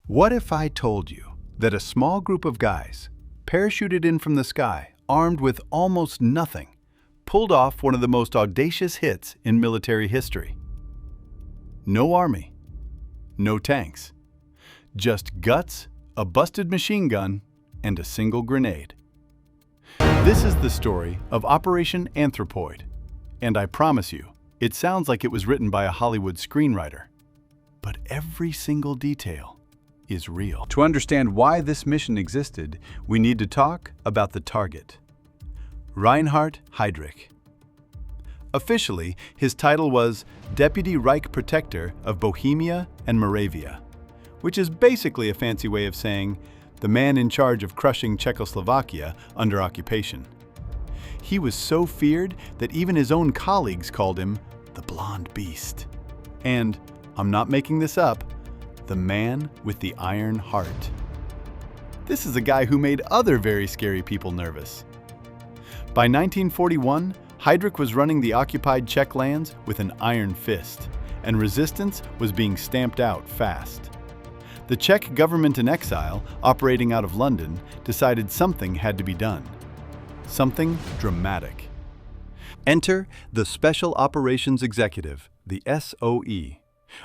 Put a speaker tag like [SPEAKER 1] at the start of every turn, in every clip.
[SPEAKER 1] What if I told you that a small group of guys, parachuted in from the sky, armed with almost nothing, pulled off one of the most audacious hits in military history? No army, no tanks, just guts, a busted machine gun, and a single grenade. This is the story of Operation Anthropoid, and I promise you, it sounds like it was written by a Hollywood screenwriter. But every single detail is real. To understand why this mission existed, we need to talk about the target, Reinhard Heydrich. Officially, his title was Deputy Reich Protector of Bohemia and Moravia, which is basically a fancy way of saying the man in charge of crushing Czechoslovakia under occupation. He was so feared that even his own colleagues called him the Blonde Beast. And, I'm not making this up, the man with the iron heart. This is a guy who made other very scary people nervous. By 1941, Heydrich was running the occupied Czech lands with an iron fist, and resistance was being stamped out fast. The Czech government in exile, operating out of London, decided something had to be done. Something dramatic. Enter the Special Operations Executive, the SOE,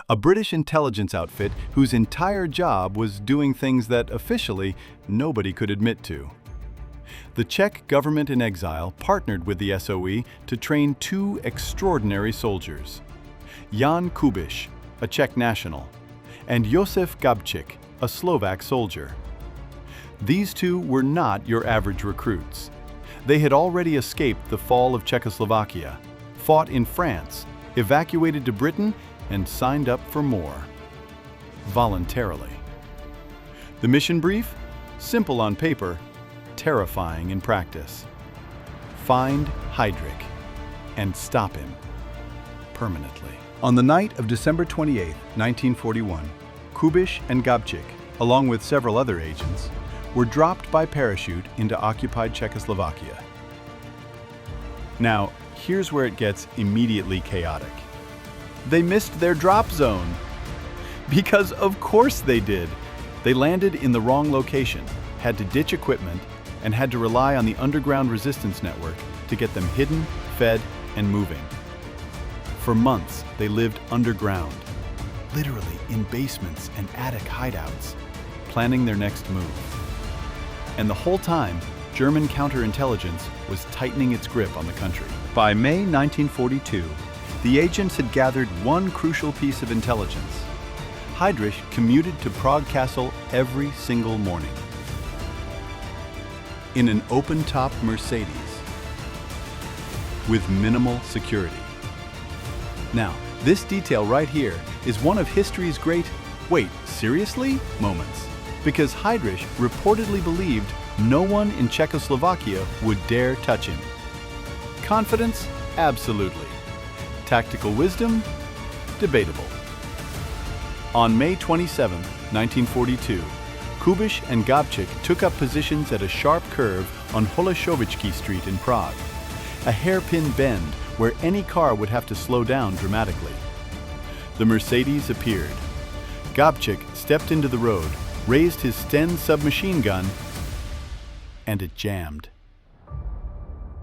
[SPEAKER 1] a British intelligence outfit whose entire job was doing things that officially nobody could admit to. The Czech government in exile partnered with the SOE to train two extraordinary soldiers, Jan Kubiš, a Czech national, and Jozef Gabčík, a Slovak soldier. These two were not your average recruits. They had already escaped the fall of Czechoslovakia, fought in France, evacuated to Britain, and signed up for more. Voluntarily. The mission brief? Simple on paper, terrifying in practice. Find Heydrich and stop him permanently. On the night of December 28, 1941, Kubiš and Gabčík, along with several other agents, were dropped by parachute into occupied Czechoslovakia. Now, here's where it gets immediately chaotic. They missed their drop zone. Because of course they did. They landed in the wrong location, had to ditch equipment, and had to rely on the underground resistance network to get them hidden, fed, and moving. For months, they lived underground, literally in basements and attic hideouts, planning their next move. And the whole time, German counterintelligence was tightening its grip on the country. By May 1942, the agents had gathered one crucial piece of intelligence. Heydrich commuted to Prague Castle every single morning in an open-top Mercedes with minimal security. Now, this detail right here is one of history's great, wait, seriously? moments. Because Heydrich reportedly believed no one in Czechoslovakia would dare touch him. Confidence? Absolutely. Tactical wisdom? Debatable. On May 27, 1942, Kubiš and Gabčík took up positions at a sharp curve on Holešovičky Street in Prague, a hairpin bend where any car would have to slow down dramatically. The Mercedes appeared. Gabčík stepped into the road, raised his Sten submachine gun, and it jammed.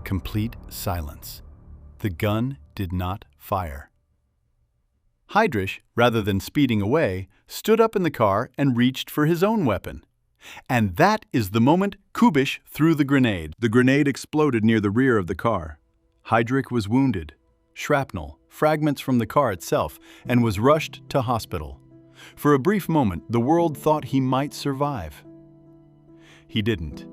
[SPEAKER 1] Complete silence. The gun did not fire. Heydrich, rather than speeding away, stood up in the car and reached for his own weapon. And that is the moment Kubiš threw the grenade. The grenade exploded near the rear of the car. Heydrich was wounded, shrapnel, fragments from the car itself, and was rushed to hospital. For a brief moment, the world thought he might survive. He didn't.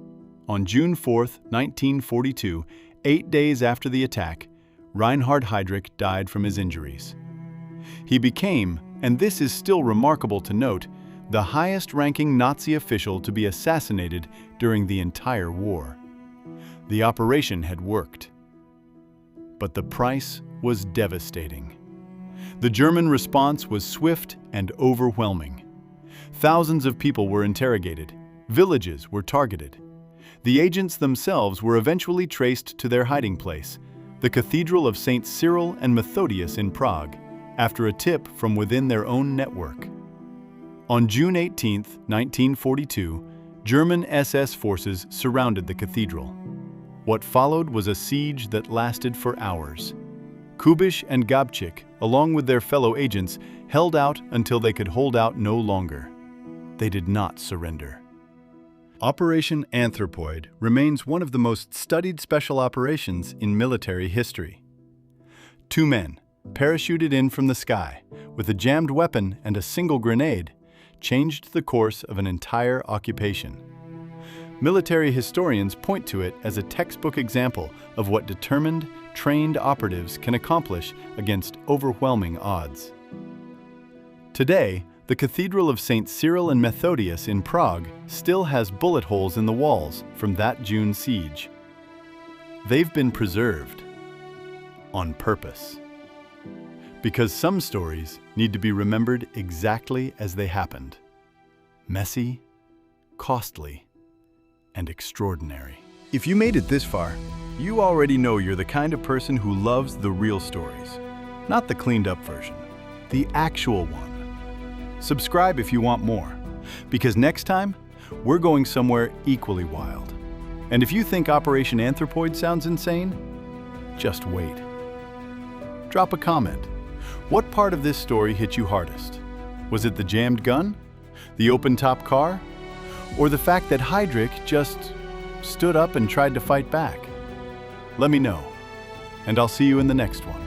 [SPEAKER 1] On June 4, 1942, 8 days after the attack, Reinhard Heydrich died from his injuries. He became, and this is still remarkable to note, the highest-ranking Nazi official to be assassinated during the entire war. The operation had worked. But the price was devastating. The German response was swift and overwhelming. Thousands of people were interrogated. Villages were targeted. The agents themselves were eventually traced to their hiding place, the Cathedral of St. Cyril and Methodius in Prague, after a tip from within their own network. On June 18, 1942, German SS forces surrounded the cathedral. What followed was a siege that lasted for hours. Kubiš and Gabčík, along with their fellow agents, held out until they could hold out no longer. They did not surrender. Operation Anthropoid remains one of the most studied special operations in military history. Two men, parachuted in from the sky, with a jammed weapon and a single grenade, changed the course of an entire occupation. Military historians point to it as a textbook example of what determined, trained operatives can accomplish against overwhelming odds. Today, the Cathedral of St. Cyril and Methodius in Prague still has bullet holes in the walls from that June siege. They've been preserved on purpose. Because some stories need to be remembered exactly as they happened. Messy, costly, and extraordinary. If you made it this far, you already know you're the kind of person who loves the real stories, not the cleaned up version, the actual one. Subscribe if you want more, because next time, we're going somewhere equally wild. And if you think Operation Anthropoid sounds insane, just wait. Drop a comment. What part of this story hit you hardest? Was it the jammed gun? The open-top car? Or the fact that Heydrich just stood up and tried to fight back? Let me know, and I'll see you in the next one.